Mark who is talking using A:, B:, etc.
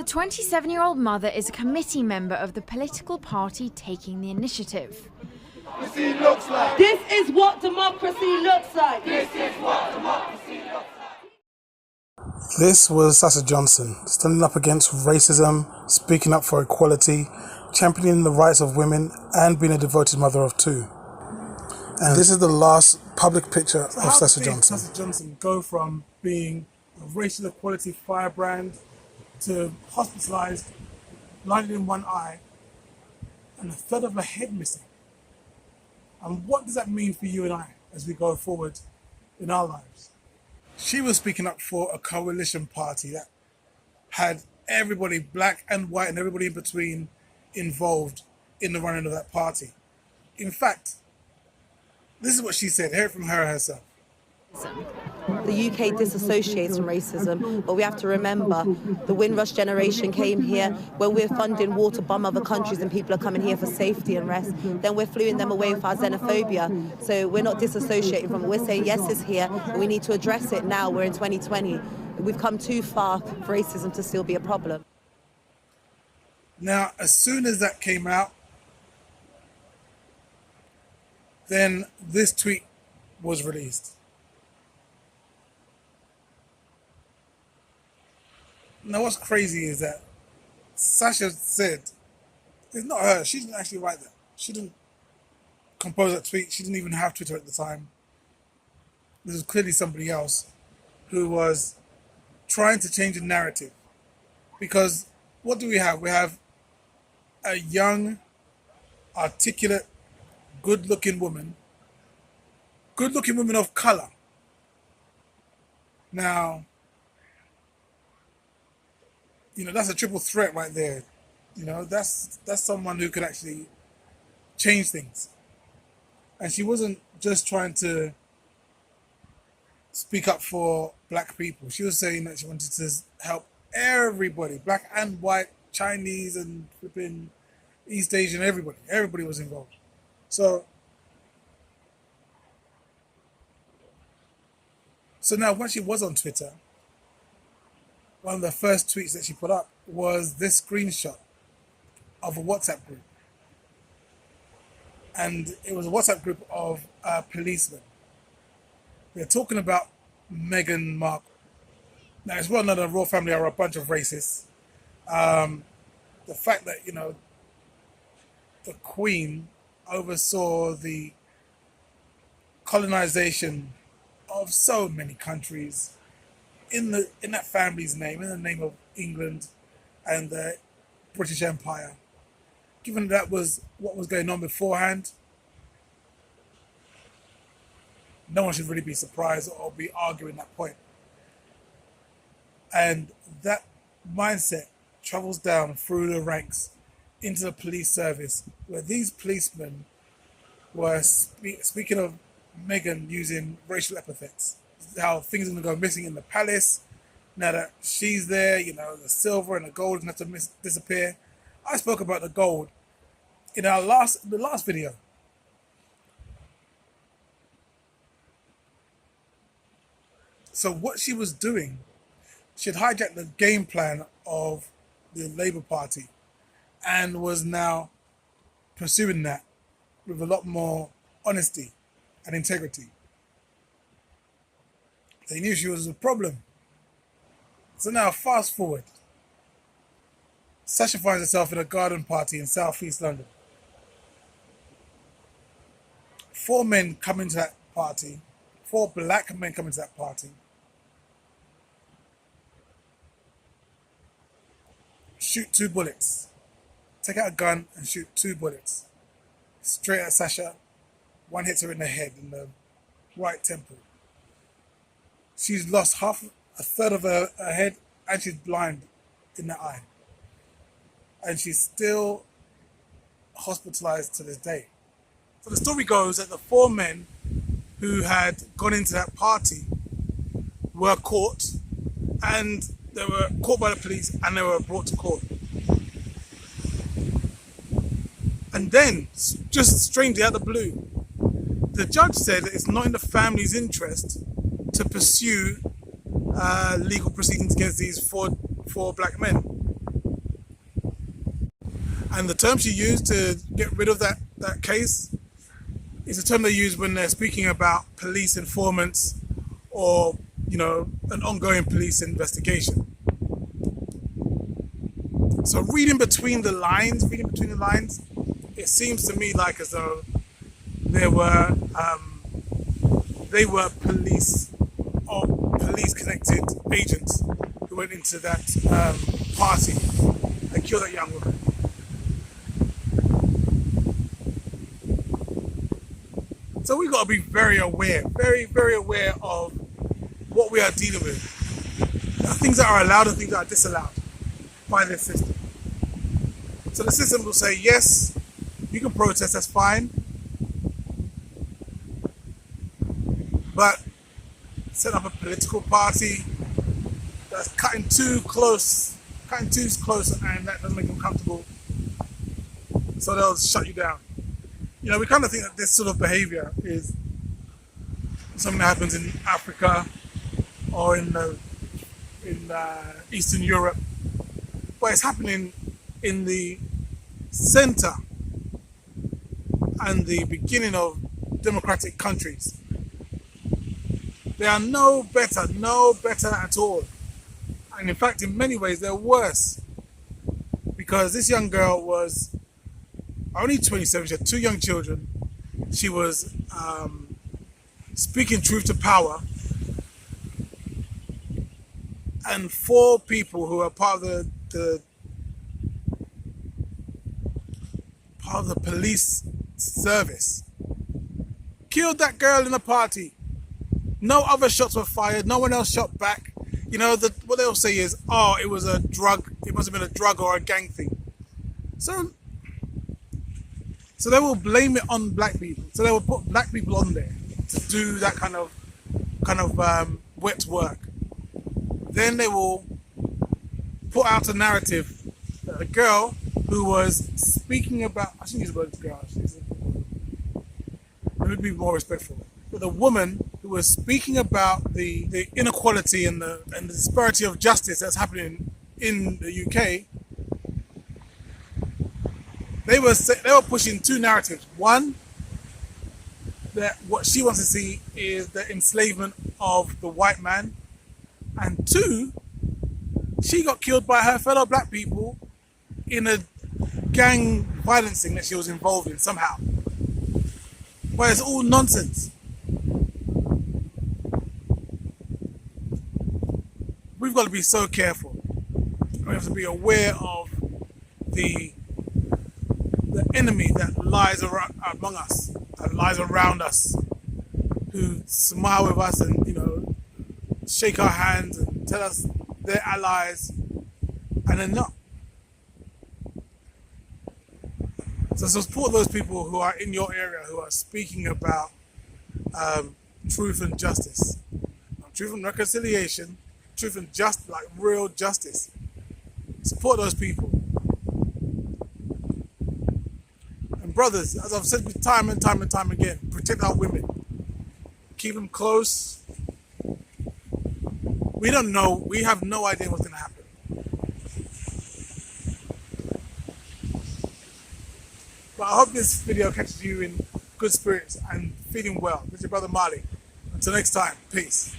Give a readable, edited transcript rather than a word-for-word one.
A: The 27-year-old mother is a committee member of the political party taking the initiative.
B: Democracy looks like.
C: This is what democracy looks like.
B: This is what democracy looks like.
D: This was Sasha Johnson, standing up against racism, speaking up for equality, championing the rights of women, and being a devoted mother of two. And this is the last public picture of Sasha Johnson.
E: Sasha Johnson go from being a racial equality firebrand to hospitalised, blinded in one eye, and a third of her head missing. And what does that mean for you and I as we go forward in our lives? She was speaking up for a coalition party that had everybody, black and white and everybody in between, involved in the running of that party. In fact, this is what she said. Hear it from her herself.
C: The UK disassociates from racism, but we have to remember the Windrush generation came here. When we're funding war to bomb other countries and people are coming here for safety and rest, then we're fluing them away with our xenophobia. So we're not disassociating from it. We're saying yes, it's here, and we need to address it now. We're in 2020. We've come too far for racism to still be a problem.
E: Now, as soon as that came out, then this tweet was released. Now, what's crazy is that Sasha said, it's not her, she didn't actually write that. She didn't compose that tweet. She didn't even have Twitter at the time. This was clearly somebody else who was trying to change the narrative. Because what do we have? We have a young, articulate, good-looking woman of color. Now, you know, that's a triple threat right there. You know, that's someone who could actually change things. And she wasn't just trying to speak up for black people. She was saying that she wanted to help everybody, black and white, Chinese and flipping East Asian, everybody. Everybody was involved. So now when she was on Twitter, one of the first tweets that she put up was this screenshot of a WhatsApp group. And it was a WhatsApp group of policemen. They're talking about Meghan Markle. Now, it's well known that the royal family are a bunch of racists. The fact that, you know, the Queen oversaw the colonization of so many countries in that family's name, in the name of England and the British Empire. Given that was what was going on beforehand, no one should really be surprised or be arguing that point. And that mindset travels down through the ranks into the police service, where these policemen were speaking of Meghan using racial epithets. How things are going to go missing in the palace. Now that she's there, you know, the silver and the gold is going to have to disappear. I spoke about the gold in the last video. So what she was doing, she had hijacked the game plan of the Labour Party and was now pursuing that with a lot more honesty and integrity. They knew she was a problem. So now, fast forward. Sasha finds herself in a garden party in southeast London. 4 men come into that party. 4 black men come into that party. Shoot 2 bullets. Take out a gun and shoot 2 bullets. Straight at Sasha. One hits her in the head, in the right temple. She's lost a third of her head, and she's blind in the eye. And she's still hospitalized to this day. So the story goes that the 4 men who had gone into that party were caught, and they were caught by the police and they were brought to court. And then, just strangely out of the blue, the judge said that it's not in the family's interest to pursue legal proceedings against these four black men. And the term she used to get rid of that case is a term they use when they're speaking about police informants or, you know, an ongoing police investigation. So reading between the lines, it seems to me like as though they were police or police-connected agents who went into that party and killed that young woman. So we've got to be very aware, very, very aware of what we are dealing with. There are things that are allowed and things that are disallowed by this system. So the system will say, yes, you can protest, that's fine. But set up a political party that's cutting too close, and that doesn't make them comfortable. So they'll shut you down. You know, we kind of think that this sort of behavior is something that happens in Africa or in Eastern Europe, but it's happening in the center and the beginning of democratic countries. They are no better at all. And in fact, in many ways, they're worse. Because this young girl was only 27, she had 2 young children. She was speaking truth to power. And 4 people who are part of the police service killed that girl in a party. No other shots were fired. No one else shot back. You know, what they'll say is, oh, it was a drug. It must have been a drug or a gang thing. So they will blame it on black people. So they will put black people on there to do that kind of wet work. Then they will put out a narrative that a girl who was speaking about, I shouldn't use the word girl, let me be more respectful. But the woman who was speaking about the inequality and the disparity of justice that's happening in the UK, they were pushing 2 narratives. One, that what she wants to see is the enslavement of the white man, and 2, she got killed by her fellow black people in a gang violence thing that she was involved in somehow. But it's all nonsense. We've got to be so careful. We have to be aware of the enemy that lies among us, that lies around us, who smile with us and, you know, shake our hands and tell us they're allies, and they're not. So support those people who are in your area who are speaking about truth and justice, truth and reconciliation, truth and like real justice. Support those people. And brothers, as I've said time and time again, protect our women. Keep them close. We don't know. We have no idea what's going to happen. But I hope this video catches you in good spirits and feeling well. This is your brother Marley. Until next time, peace.